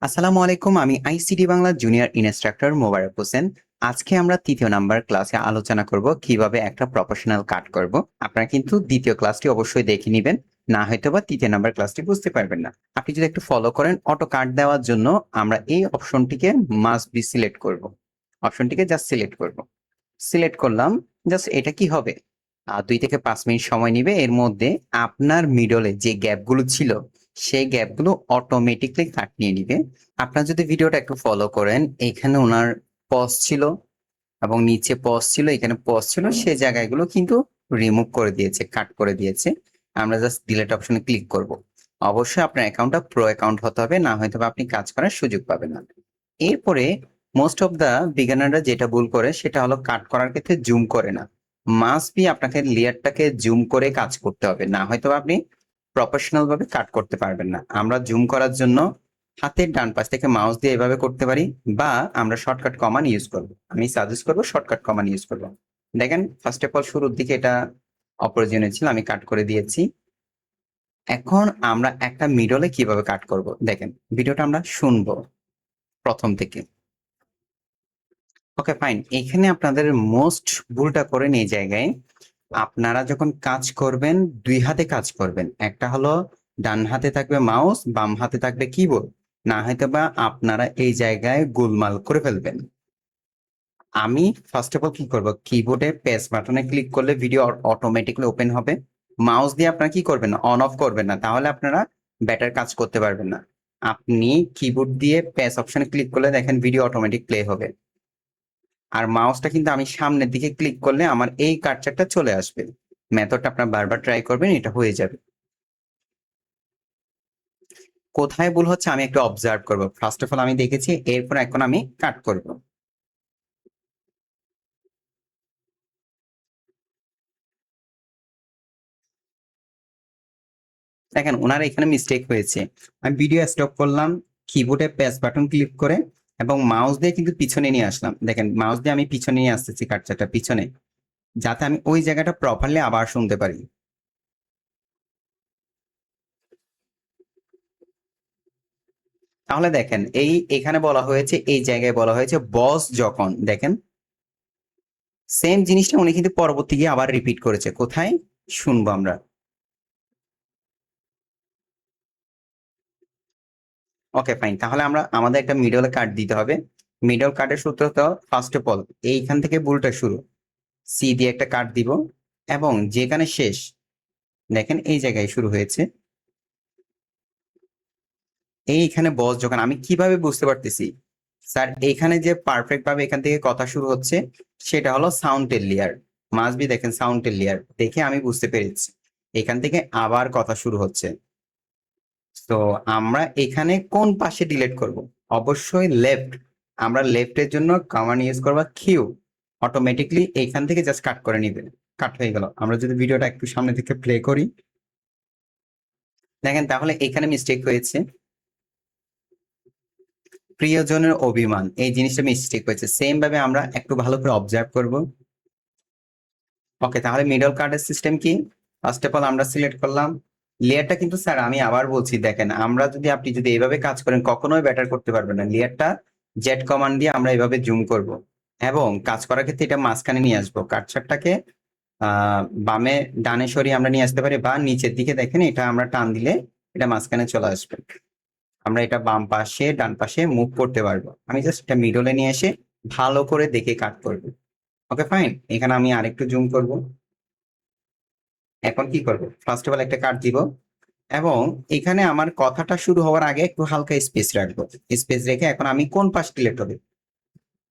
আসসালামু আলাইকুম। আমি ICT Bangla junior instructor Mobarak Hossain. আজকে আমরা ৩য় নাম্বার ক্লাসে আলোচনা করব কিভাবে একটা প্রফেশনাল কাট করব। আপনারা কিন্তু দ্বিতীয় ক্লাসটি অবশ্যই দেখে নেবেন, না হয়তো বা ৩য় নাম্বার ক্লাসটি বুঝতে পারবেন না। আপনি যদি একটু ফলো করেন, অটো কাট দেওয়ার জন্য আমরা এই অপশনটিকে মাস্ট বি সিলেক্ট করব। অপশনটিকে জাস্ট সিলেক্ট করব। সিলেক্ট করলাম। জাস্ট এটা কি হবে, 2 থেকে 5 মিনিট সময় নিবে। এর মধ্যে আপনার মিডলে যে গ্যাপগুলো ছিল সেই গ্যাপগুলো অটোমেটিকলি কাট নিয়ে নিবে। আপনারা যদি ভিডিওটা একটু ফলো করেন, এখানে ওনার পজ ছিল এবং নিচে পজ ছিল, এখানে পজ ছিল, সেই জায়গাগুলো কিন্তু রিমুভ করে দিয়েছে, কাট করে দিয়েছে। আমরা জাস্ট ডিলিট অপশনে ক্লিক করব। অবশ্যই আপনার অ্যাকাউন্টটা প্রো অ্যাকাউন্ট হতে হবে, না হয়তো আপনি কাজ করার সুযোগ পাবেন না। এরপরে মোস্ট অফ দা বিগিনাররা যেটা ভুল করে সেটা হলো কাট করার ক্ষেত্রে জুম করে না। মাস্ট বি আপনাকে লেয়ারটাকে জুম করে কাজ করতে হবে, না হয়তো আপনি প্রফেশনাল ভাবে কাট করতে পারবেন না। আমরা জুম করার জন্য হাতের ডান পাশ থেকে মাউস দিয়ে এভাবে করতে পারি, বা আমরা শর্টকাট কমান্ড ইউজ করব। আমি সাজেস্ট করব শর্টকাট কমান্ড ইউজ করব। দেখেন, ফার্স্ট অফ অল শুরুর দিকে এটা অপ্রয়োজনীয় ছিল, আমি কাট করে দিয়েছি। এখন আমরা একটা মিডলে কিভাবে কাট করব দেখেন, ভিডিওটা আমরা শুনবো প্রথম থেকে। Okay fine. এখানে আপনাদের মোস্ট ভুলটা করেন এই জায়গায়, আপনারা যখন কাজ করবেন 2 হাতে কাজ করবেন। একটা হলো ডান হাতে থাকবে মাউস, বাম হাতে থাকবে কিবোর্ড, না হয়তো বা আপনারা এই জায়গায় গোলমাল করে ফেলবেন। আমি ফার্স্ট অফ অল কি করব, কিবোর্ডে প্রেস বাটনে ক্লিক করলে ভিডিও অটোমেটিকলি ওপেন হবে। মাউস দিয়ে আপনারা কি করবেন না, অন অফ করবেন না, তাহলে আপনারা বেটার কাজ করতে পারবেন না। আপনি কিবোর্ড দিয়ে প্রেস অপশনে ক্লিক করলে দেখেন ভিডিও অটোমেটিক প্লে হবে। আর মাউসটা কিন্তু আমি সামনের দিকে ক্লিক করলে আমার এই কার্সারটা চলে আসবে। মেথডটা আপনার বারবার ট্রাই করবেন, এটা হয়ে যাবে। কোথায় ভুল হচ্ছে আমি একটু অবজার্ভ করব। ফার্স্ট অফ অল আমি দেখেছি, এরপর এখন আমি কাট করব। দেখেন ওনার এখানে মিস্টেক হয়েছে। আমি ভিডিও স্টপ করলাম, কিবোর্ডে প্রেস বাটন ক্লিক করে এবং মাউস দিয়ে কিন্তু পিছনে নিয়ে আসলাম। দেখেন মাউস দিয়ে আমি পিছনে নিয়ে আসতেছি কার্সারটা পিছনে, যাতে আমি ওই জায়গাটা প্রপারলি আবার শুনতে পারি। তাহলে দেখেন এখানে বলা হয়েছে, এই জায়গায় বলা হয়েছে বস যখন, দেখেন সেম জিনিসটা উনি কিন্তু পরবর্তী গিয়ে আবার রিপিট করেছে। কোথায় শুনবো আমরা? Okay fine. তাহলে আমরা আমাদের একটা মিডল কাট দিতে হবে। মিডল কাটের সূত্র তো ফার্স্ট অফ অল এইখান থেকে ভুলটা শুরু, সি দিয়ে একটা কাট দিব এবং যেখানে শেষ দেখেন এই জায়গায় শুরু হয়েছে। এইখানে বস যখন, আমি কিভাবে বুঝতে পারতেছি স্যার এইখানে যে পারফেক্ট ভাবে এখান থেকে কথা শুরু হচ্ছে সেটা হলো সাউন্ডের লেয়ার। মাস্ট বি দেখেন সাউন্ডের লেয়ার দেখে আমি বুঝতে পেরেছি এখান থেকে আবার কথা শুরু হচ্ছে। তো আমরা এখানে কোন পাশে ডিলিট করব? অবশ্যই লেফট। আমরা লেফটের জন্য কমান্ড ইউজ করব কিউ। অটোমেটিকলি এইখান থেকে জাস্ট কাট করে নিবে। কাট হয়ে গেল। আমরা যদি ভিডিওটা একটু সামনে থেকে প্লে করি, দেখেন তাহলে এখানে মিস্টেক হয়েছে। প্রিয়জনের অভিমান, এই জিনিসটা মিস্টেক হয়েছে। সেম ভাবে আমরা একটু ভালো করে অবজার্ভ করব। ওকে, তাহলে মিডল কার্ডের সিস্টেম কি? ফার্স্ট অফ অল আমরা সিলেক্ট করলাম লেয়ারটা। কিন্তু স্যার আমি আবার বলছি, দেখেন আমরা যদি আপনি যদি এইভাবে কাজ করেন কখনোই ব্যাটার করতে পারবেন না। লেয়ারটা জেড কমান্ড দিয়ে আমরা এইভাবে জুম করব এবং কাজ করার ক্ষেত্রে এটা মাঝখানে নিয়ে আসবো। কাটছাটটাকে বামে ডানে সরিয়ে আমরা নিয়ে আসতে পারি, বা নিচের দিকে দেখেন এটা আমরা টান দিলে এটা মাঝখানে চলে আসবে। আমরা এটা বাম পাশে ডান পাশে মুভ করতে পারবো। আমি জাস্ট এটা মিডলে নিয়ে এসে ভালো করে দেখে কাট করবো। Okay fine. এখানে আমি আরেকটু জুম করব। এখন কি করব, ফার্স্ট অফ অল একটা কাট দিব এবং এখানে আমার কথাটা শুরু হওয়ার আগে একটু হালকা স্পেস রাখবো। স্পেস রেখে এখন আমি কোন পাশ সিলেক্ট হবে,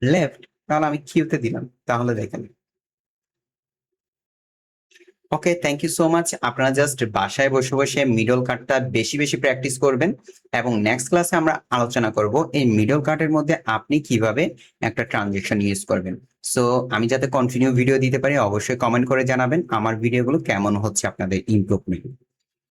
লেফট, তাহলে আমি কিউতে দিলাম। তাহলে দেখেন। ওকে, থ্যাংক ইউ সো মাচ। আপনারা জাস্ট বাসায় বসে বসে মিডল কাটটা বেশি বেশি প্র্যাকটিস করবেন এবং নেক্সট ক্লাসে আমরা আলোচনা করব এই মিডল কাটের মধ্যে আপনি কিভাবে একটা ট্রানজেকশন ইউজ করবেন। সো আমি যাতে কন্টিনিউ ভিডিও দিতে পারি অবশ্যই কমেন্ট করে জানাবেন আমার ভিডিওগুলো কেমন হচ্ছে, আপনাদের ইমপ্রুভমেন্ট।